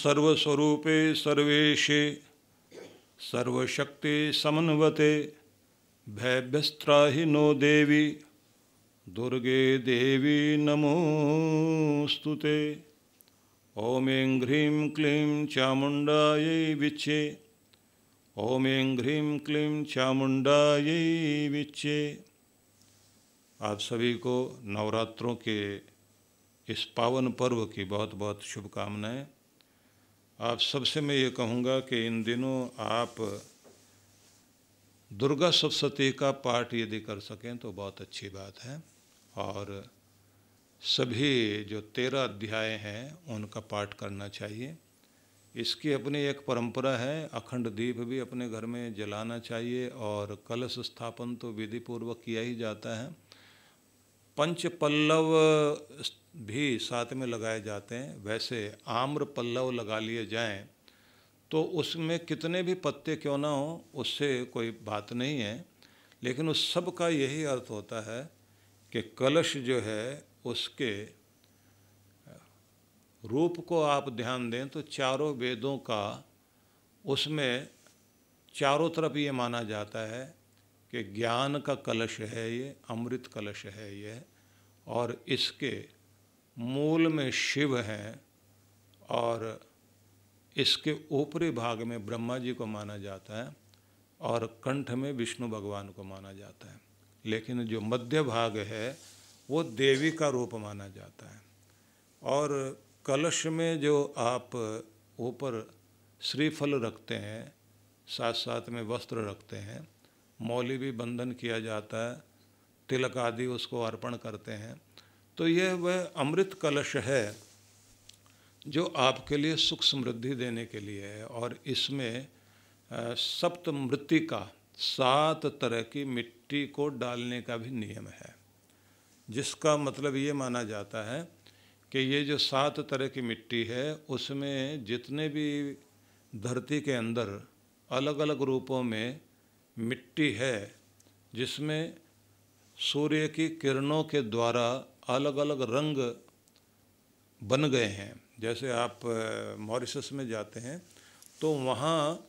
सर्वस्वरूपे सर्वेशे सर्वशक्ति समन्वते भयभ्यस्त्राहि no देवी दुर्गे देवी नमोस्तुते। ओम ऐं ह्रीं क्लीं चामुण्डायै विच्चे। ओम ऐं ह्रीं क्लीं चामुण्डायै विच्चे। आप सभी को नवरात्रों के इस पावन पर्व की बहुत बहुत शुभकामनाएं। आप सबसे मैं ये कहूँगा कि इन दिनों आप दुर्गा सप्तशती का पाठ यदि कर सकें तो बहुत अच्छी बात है, और सभी जो 13 अध्याय हैं उनका पाठ करना चाहिए। इसकी अपनी एक परंपरा है। अखंड दीप भी अपने घर में जलाना चाहिए और कलश स्थापन तो विधि पूर्वक किया ही जाता है। पंच पल्लव भी साथ में लगाए जाते हैं। वैसे आम्र पल्लव लगा लिए जाएं तो उसमें कितने भी पत्ते क्यों ना हो उससे कोई बात नहीं है, लेकिन उस सब का यही अर्थ होता है कि कलश जो है उसके रूप को आप ध्यान दें तो चारों वेदों का उसमें चारों तरफ ये माना जाता है कि ज्ञान का कलश है ये, अमृत कलश है ये, और इसके मूल में शिव हैं और इसके ऊपरी भाग में ब्रह्मा जी को माना जाता है और कंठ में विष्णु भगवान को माना जाता है, लेकिन जो मध्य भाग है वो देवी का रूप माना जाता है। और कलश में जो आप ऊपर श्रीफल रखते हैं, साथ साथ में वस्त्र रखते हैं, मौली भी बंधन किया जाता है, तिलक आदि उसको अर्पण करते हैं, तो यह वह अमृत कलश है जो आपके लिए सुख समृद्धि देने के लिए है। और इसमें सप्त मृत्तिका 7 तरह की मिट्टी को डालने का भी नियम है, जिसका मतलब ये माना जाता है कि ये जो 7 तरह की मिट्टी है उसमें जितने भी धरती के अंदर अलग अलग रूपों में मिट्टी है, जिसमें सूर्य की किरणों के द्वारा अलग अलग रंग बन गए हैं। जैसे आप मॉरिशस में जाते हैं तो वहाँ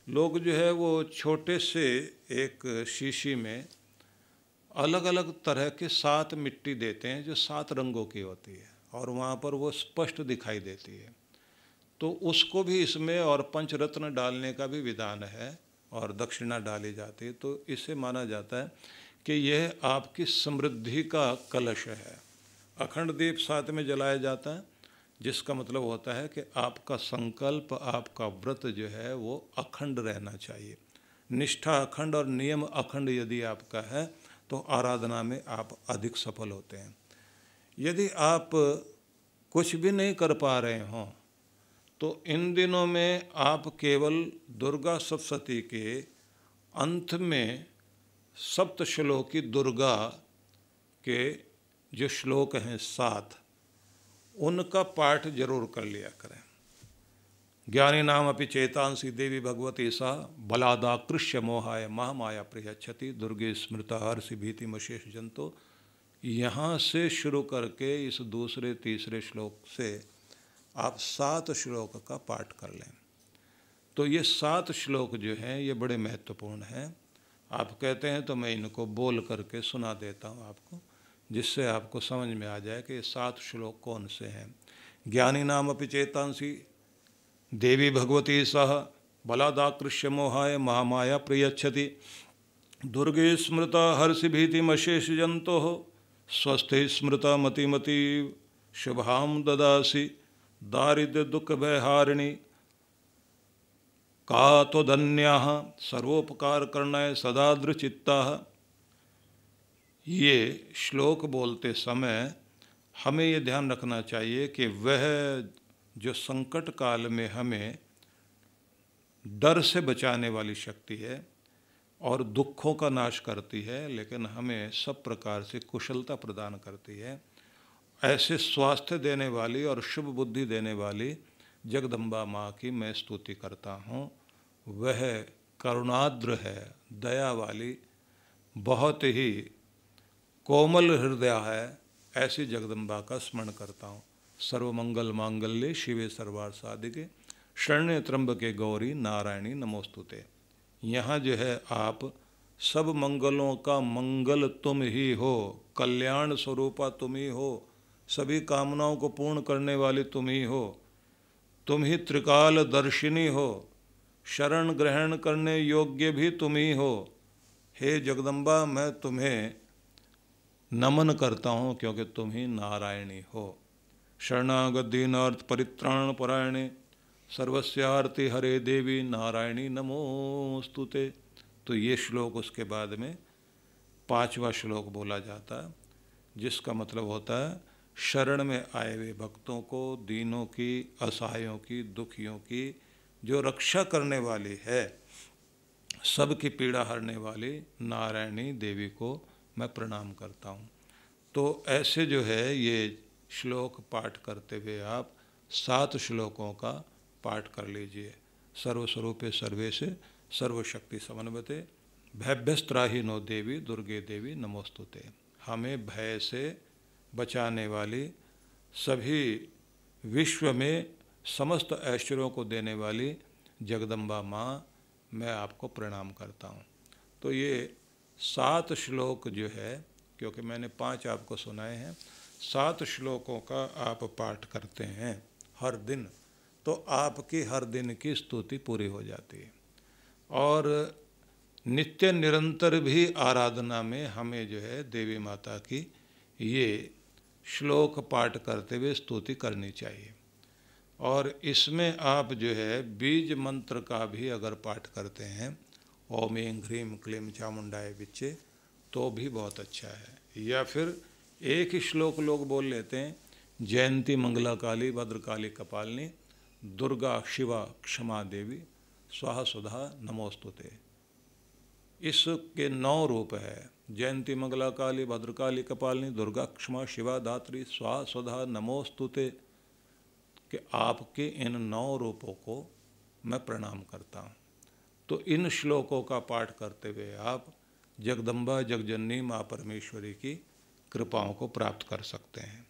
लोग जो है वो छोटे से एक शीशी में अलग अलग तरह के 7 मिट्टी देते हैं जो 7 रंगों की होती है, और वहाँ पर वो स्पष्ट दिखाई देती है। तो उसको भी इसमें और पंचरत्न डालने का भी विधान है और दक्षिणा डाली जाती है। तो इससे माना जाता है कि यह आपकी समृद्धि का कलश है। अखंड दीप साथ में जलाया जाता है, जिसका मतलब होता है कि आपका संकल्प, आपका व्रत जो है वो अखंड रहना चाहिए। निष्ठा अखंड और नियम अखंड यदि आपका है तो आराधना में आप अधिक सफल होते हैं। यदि आप कुछ भी नहीं कर पा रहे हों तो इन दिनों में आप केवल दुर्गा सप्तशती के अंत में सप्तश्लोकी दुर्गा के जो श्लोक हैं 7, उनका पाठ जरूर कर लिया करें। ज्ञानी नाम अपि चेतांसी देवी भगवती सा बलादाकृष्य मोहाय महामाया प्रियच्छति दुर्गे स्मृता हर्षि भीति मशेष जंतो। यहाँ से शुरू करके इस दूसरे तीसरे श्लोक से आप 7 श्लोक का पाठ कर लें। तो ये 7 श्लोक जो हैं ये बड़े महत्वपूर्ण हैं। आप कहते हैं तो मैं इनको बोल करके सुना देता हूँ आपको, जिससे आपको समझ में आ जाए कि ये 7 श्लोक कौन से हैं। ज्ञानी नाम अपि चेतांसी देवी भगवती सह बलादाकृष्य मोहाय महामाया प्रियच्छति दुर्गे स्मृता हर्षि भीति मशेष जंतो स्वस्थे स्मृता मतिमति शुभाम ददासी दारिद्र्य दुख भयहारिणी का तो धन्या सर्वोपकार करणाय सदा दृचित्ता। ये श्लोक बोलते समय हमें ये ध्यान रखना चाहिए कि वह जो संकट काल में हमें डर से बचाने वाली शक्ति है और दुखों का नाश करती है, लेकिन हमें सब प्रकार से कुशलता प्रदान करती है, ऐसे स्वास्थ्य देने वाली और शुभ बुद्धि देने वाली जगदम्बा माँ की मैं स्तुति करता हूँ। वह करुणाद्र है, दया वाली, बहुत ही कोमल हृदय है, ऐसी जगदम्बा का स्मरण करता हूँ। सर्वमंगल मांगल्ये शिवे सर्वार्थ साधिके शरण्य त्र्यंबके गौरी नारायणी नमोस्तुते। यहाँ जो है आप सब मंगलों का मंगल तुम ही हो, कल्याण स्वरूपा तुम ही हो, सभी कामनाओं को पूर्ण करने वाली तुम ही हो, तुम ही त्रिकाल दर्शिनी हो, शरण ग्रहण करने योग्य भी तुम ही हो। हे जगदम्बा, मैं तुम्हें नमन करता हूँ क्योंकि तुम ही नारायणी हो। शरणागत दीनार्थ परित्राण परायणे सर्वस्यार्ति हरे देवी नारायणी नमोस्तुते। तो ये श्लोक उसके बाद में 5वां श्लोक बोला जाता है, जिसका मतलब होता है शरण में आए हुए भक्तों को, दीनों की, असहायों की, दुखियों की जो रक्षा करने वाली है, सबकी पीड़ा हरने वाली नारायणी देवी को मैं प्रणाम करता हूँ। तो ऐसे जो है ये श्लोक पाठ करते हुए आप 7 श्लोकों का पाठ कर लीजिए। सर्वस्वरूपे सर्वेशे सर्वशक्ति समन्विते भयभ्यस्त्राही नो देवी दुर्गे देवी नमोस्तुते। हमें भय से बचाने वाली, सभी विश्व में समस्त ऐश्वर्यों को देने वाली जगदम्बा माँ, मैं आपको प्रणाम करता हूँ। तो ये 7 श्लोक जो है, क्योंकि मैंने 5 आपको सुनाए हैं, 7 श्लोकों का आप पाठ करते हैं हर दिन, तो आपकी हर दिन की स्तुति पूरी हो जाती है। और नित्य निरंतर भी आराधना में हमें जो है देवी माता की ये श्लोक पाठ करते हुए स्तुति करनी चाहिए। और इसमें आप जो है बीज मंत्र का भी अगर पाठ करते हैं, ओम ऐं ह्रीं क्लीं चामुंडाय विच्चे, तो भी बहुत अच्छा है। या फिर एक ही श्लोक लोग बोल लेते हैं, जयंती मंगला काली भद्रकाली कपालिनी दुर्गा शिवा क्षमा देवी स्वाहा सुधा नमोस्तुते। इसके 9 रूप है, जयंती मंगला काली भद्रकाली कपालिनी दुर्गा क्षमा शिवा धात्री स्वाहा सुधा नमोस्तुते, कि आपके इन 9 रूपों को मैं प्रणाम करता हूँ। तो इन श्लोकों का पाठ करते हुए आप जगदम्बा जगजननी माँ परमेश्वरी की कृपाओं को प्राप्त कर सकते हैं।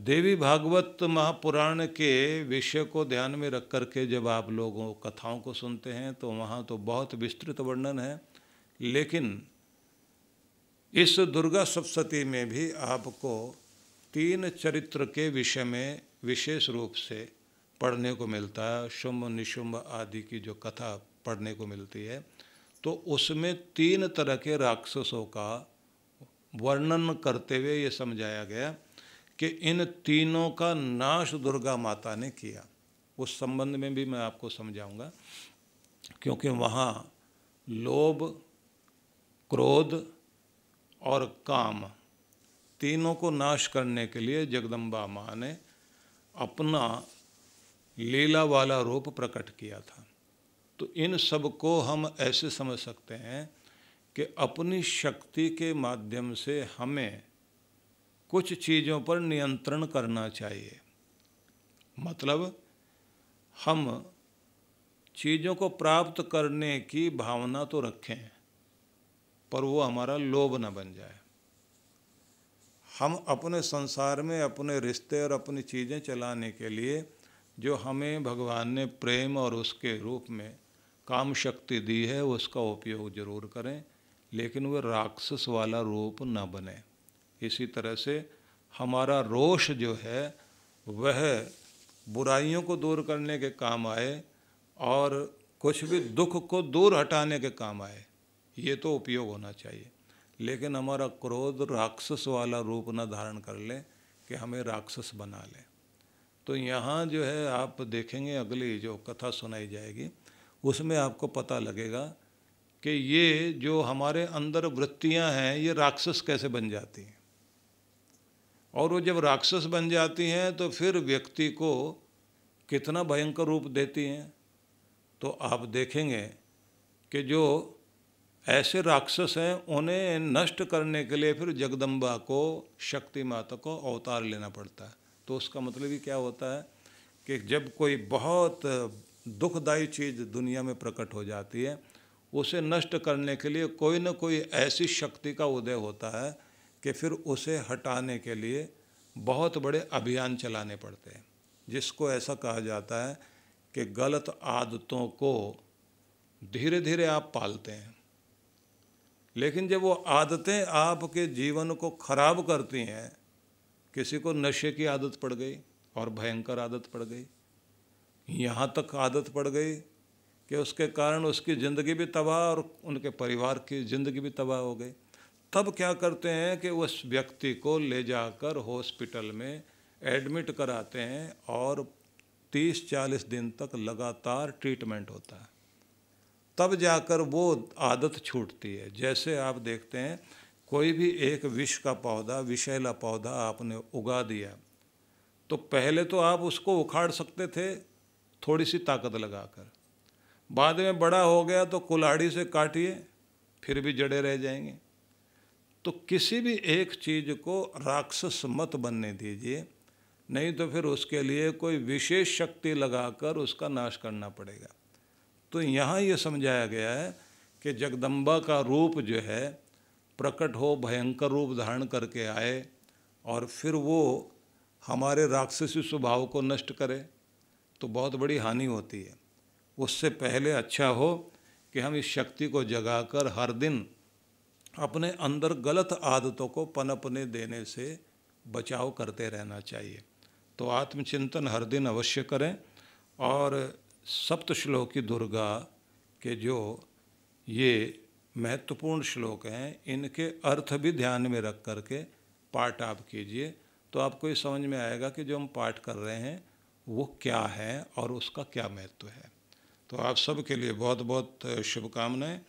देवी भागवत महापुराण के विषय को ध्यान में रख करके जब आप लोगों कथाओं को सुनते हैं तो वहाँ तो बहुत विस्तृत वर्णन है, लेकिन इस दुर्गा सप्तशती में भी आपको 3 चरित्र के विषय में विशेष रूप से पढ़ने को मिलता है। शुंभ निशुंभ आदि की जो कथा पढ़ने को मिलती है, तो उसमें 3 तरह के राक्षसों का वर्णन करते हुए ये समझाया गया कि इन तीनों का नाश दुर्गा माता ने किया। उस संबंध में भी मैं आपको समझाऊंगा, क्योंकि वहाँ लोभ, क्रोध और काम तीनों को नाश करने के लिए जगदम्बा माँ ने अपना लीला वाला रूप प्रकट किया था। तो इन सब को हम ऐसे समझ सकते हैं कि अपनी शक्ति के माध्यम से हमें कुछ चीज़ों पर नियंत्रण करना चाहिए। मतलब हम चीज़ों को प्राप्त करने की भावना तो रखें, पर वो हमारा लोभ न बन जाए। हम अपने संसार में अपने रिश्ते और अपनी चीज़ें चलाने के लिए जो हमें भगवान ने प्रेम और उसके रूप में काम शक्ति दी है, उसका उपयोग जरूर करें, लेकिन वह राक्षस वाला रूप न बने। इसी तरह से हमारा रोष जो है वह बुराइयों को दूर करने के काम आए और कुछ भी दुख को दूर हटाने के काम आए, ये तो उपयोग होना चाहिए। लेकिन हमारा क्रोध राक्षस वाला रूप न धारण कर ले कि हमें राक्षस बना ले। तो यहाँ जो है आप देखेंगे अगली जो कथा सुनाई जाएगी उसमें आपको पता लगेगा कि ये जो हमारे अंदर वृत्तियाँ हैं ये राक्षस कैसे बन जाती हैं, और वो जब राक्षस बन जाती हैं तो फिर व्यक्ति को कितना भयंकर रूप देती हैं। तो आप देखेंगे कि जो ऐसे राक्षस हैं उन्हें नष्ट करने के लिए फिर जगदम्बा को, शक्ति माता को अवतार लेना पड़ता है। तो उसका मतलब ही क्या होता है कि जब कोई बहुत दुखदायी चीज़ दुनिया में प्रकट हो जाती है, उसे नष्ट करने के लिए कोई न कोई ऐसी शक्ति का उदय होता है कि फिर उसे हटाने के लिए बहुत बड़े अभियान चलाने पड़ते हैं। जिसको ऐसा कहा जाता है कि गलत आदतों को धीरे धीरे आप पालते हैं, लेकिन जब वो आदतें आपके जीवन को खराब करती हैं, किसी को नशे की आदत पड़ गई और भयंकर आदत पड़ गई, यहाँ तक आदत पड़ गई कि उसके कारण उसकी ज़िंदगी भी तबाह और उनके परिवार की ज़िंदगी भी तबाह हो गई, तब क्या करते हैं कि उस व्यक्ति को ले जाकर हॉस्पिटल में एडमिट कराते हैं और 30-40 दिन तक लगातार ट्रीटमेंट होता है, तब जाकर वो आदत छूटती है। जैसे आप देखते हैं कोई भी एक विष का पौधा, विषैला पौधा आपने उगा दिया, तो पहले तो आप उसको उखाड़ सकते थे थोड़ी सी ताकत लगाकर, बाद में बड़ा हो गया तो कुल्हाड़ी से काटिए फिर भी जड़े रह जाएंगे। तो किसी भी एक चीज़ को राक्षस मत बनने दीजिए, नहीं तो फिर उसके लिए कोई विशेष शक्ति लगाकर उसका नाश करना पड़ेगा। तो यहाँ ये समझाया गया है कि जगदम्बा का रूप जो है प्रकट हो, भयंकर रूप धारण करके आए और फिर वो हमारे राक्षसी स्वभाव को नष्ट करे तो बहुत बड़ी हानि होती है। उससे पहले अच्छा हो कि हम इस शक्ति को जगाकर हर दिन अपने अंदर गलत आदतों को पनपने देने से बचाव करते रहना चाहिए। तो आत्मचिंतन हर दिन अवश्य करें और सप्तश्लोकी दुर्गा के जो ये महत्वपूर्ण श्लोक हैं, इनके अर्थ भी ध्यान में रख करके पाठ आप कीजिए, तो आपको ये समझ में आएगा कि जो हम पाठ कर रहे हैं वो क्या है और उसका क्या महत्व है। तो आप सब के लिए बहुत बहुत शुभकामनाएं।